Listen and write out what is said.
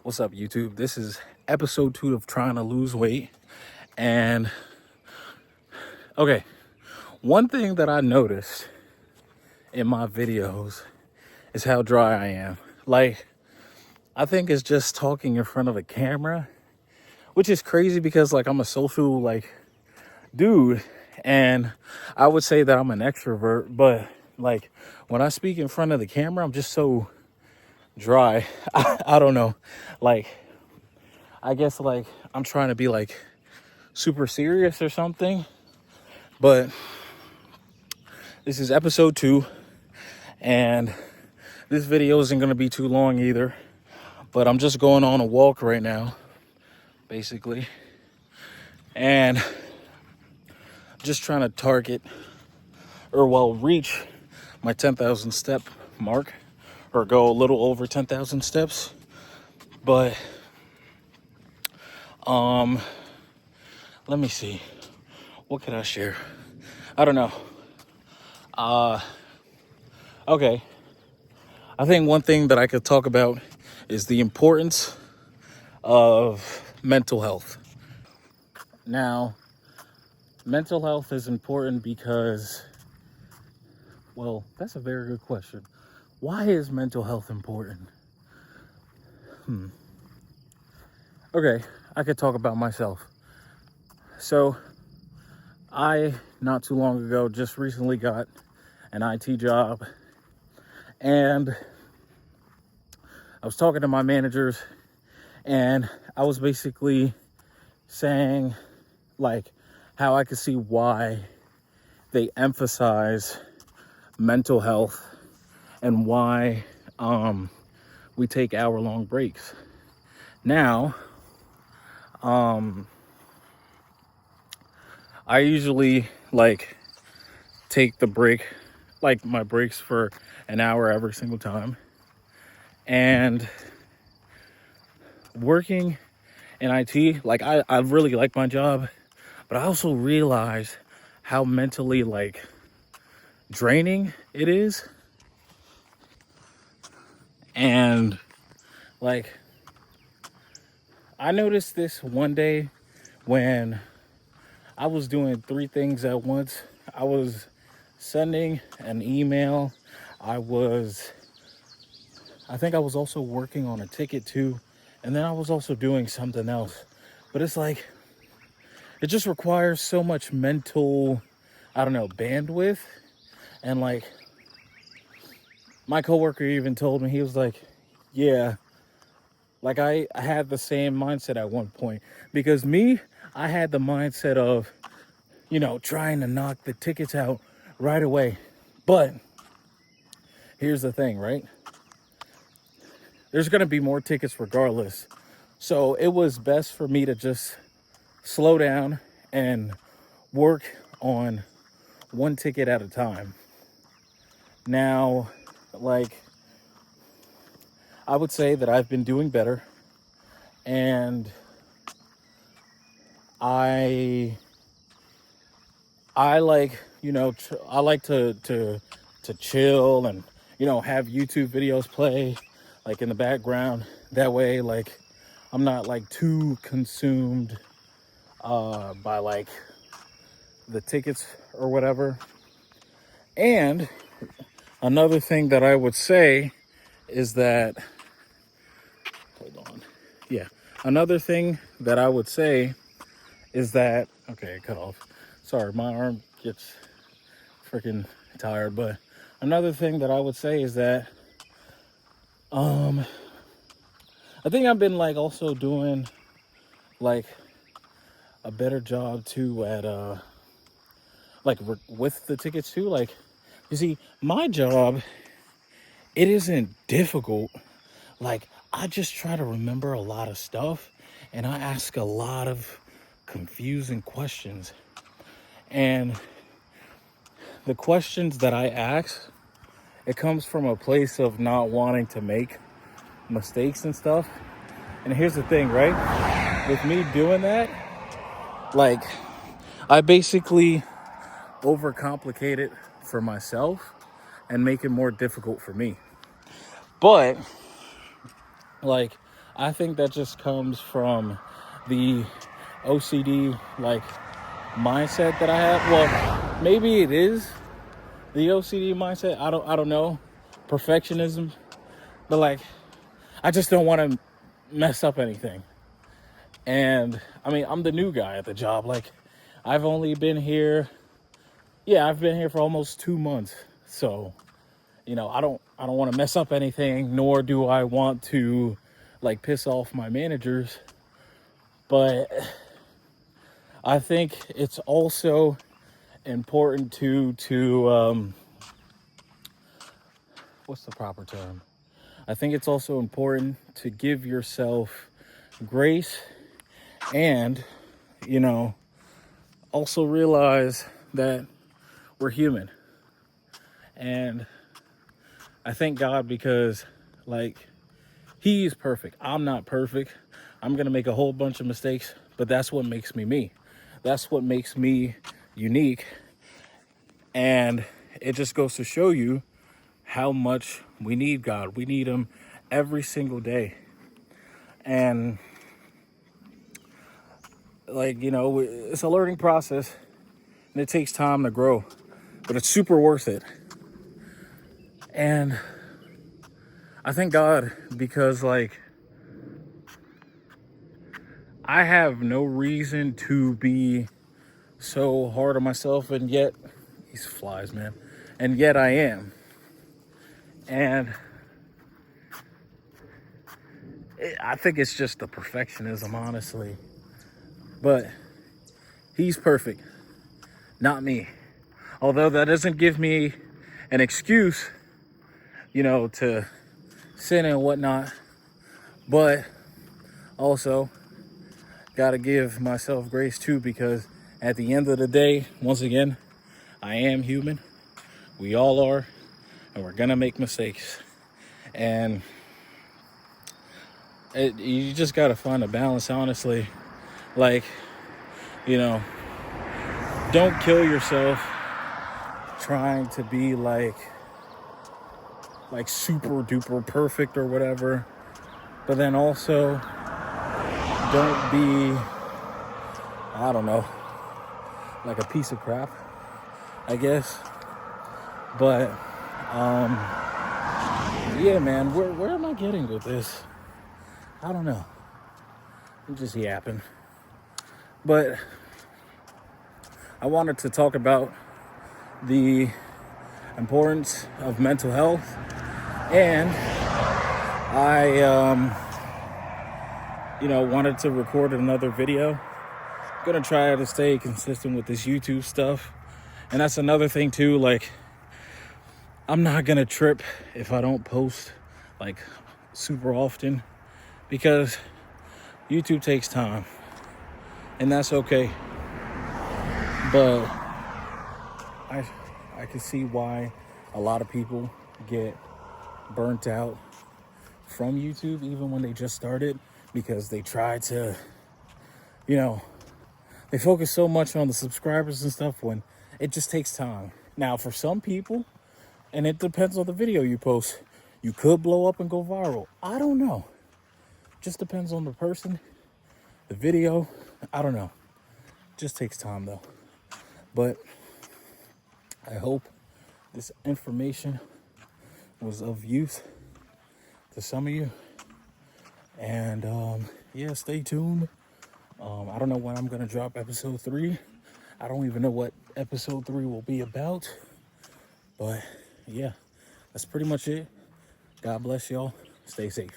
What's up, YouTube? This is episode 2 of trying to lose weight. And okay, one thing that I noticed in my videos is how dry I am. Like, I think it's just talking in front of a camera, which is crazy because like I'm a social dude, and I would say that I'm an extrovert, but like when I speak in front of the camera, I'm just so dry. I don't know. Like, I guess like I'm trying to be like super serious or something, but this is episode 2, and this video isn't going to be too long either, but I'm just going on a walk right now, basically, and just trying to reach my 10,000 step mark, or go a little over 10,000 steps. But let me see, what can I share? I don't know. Okay, I think one thing that I could talk about is the importance of mental health. Now, mental health is important because, well, that's a very good question. Why is mental health important? Okay, I could talk about myself. So, I, not too long ago, just recently got an IT job, and I was talking to my managers, and I was basically saying, like, how I could see why they emphasize mental health and why we take hour-long breaks. Now, I usually take the break, like my breaks, for an hour every single time. And working in IT, like I really like my job, but I also realize how mentally draining it is. And like, I noticed this one day when I was doing 3 things at once. I was sending an email. I think I was also working on a ticket too. And then I was also doing something else. But it's like, it just requires so much mental, I don't know, bandwidth. And like, my coworker even told me, he was like, yeah, like I had the same mindset at one point. Because me, I had the mindset of, trying to knock the tickets out right away. But here's the thing, right? There's going to be more tickets regardless. So it was best for me to just slow down and work on one ticket at a time. Now, like, I would say that I've been doing better, and I like, I like to chill and, have YouTube videos play like in the background. That way, like, I'm not like too consumed by like the tickets or whatever. And another thing that I would say is that, hold on. Yeah. Another thing that I would say is that, okay, cut off. Sorry, my arm gets freaking tired. But another thing that I would say is that, I think I've been like also doing like a better job too at, with the tickets too. Like, you see, my job, it isn't difficult. Like, I just try to remember a lot of stuff, and I ask a lot of confusing questions. And the questions that I ask, it comes from a place of not wanting to make mistakes and stuff. And here's the thing, right? With me doing that, like, I basically overcomplicate it for myself and make it more difficult for me. But like, I think that just comes from the OCD like mindset that I have. Well, maybe it is the OCD mindset. I don't know. Perfectionism. But like I just don't want to mess up anything. And I mean, I'm the new guy at the job. Like I've only been here, I've been here for almost 2 months. So, I don't want to mess up anything, nor do I want to like piss off my managers. But I think it's also important to what's the proper term? I think it's also important to give yourself grace and, also realize that we're human. And I thank God because, like, He's perfect. I'm not perfect. I'm going to make a whole bunch of mistakes, but that's what makes me me. That's what makes me unique. And it just goes to show you how much we need God. We need Him every single day. And, like, it's a learning process and it takes time to grow, but it's super worth it. And I thank God because, like, I have no reason to be so hard on myself, and yet, these flies, man, and yet I am. And I think it's just the perfectionism, honestly. But He's perfect, not me. Although that doesn't give me an excuse, to sin and whatnot. But also, gotta give myself grace too, because at the end of the day, once again, I am human. We all are, and we're gonna make mistakes. And you just gotta find a balance, honestly. Like, don't kill yourself trying to be like super duper perfect or whatever. But then also don't be, I don't know, like a piece of crap, I guess. But yeah, man, where am I getting with this? I don't know. I'm just yapping. But I wanted to talk about the importance of mental health, and I wanted to record another video. I'm gonna try to stay consistent with this YouTube stuff. And that's another thing too, like, I'm not gonna trip if I don't post like super often, because YouTube takes time, and that's okay. But I can see why a lot of people get burnt out from YouTube, even when they just started, because they try to, they focus so much on the subscribers and stuff when it just takes time. Now, for some people, and it depends on the video you post, you could blow up and go viral. I don't know. Just depends on the person, the video. I don't know. Just takes time though. But I hope this information was of use to some of you. And stay tuned. I don't know when I'm gonna drop episode 3. I don't even know what episode 3 will be about. But yeah, that's pretty much it. God bless y'all. Stay safe.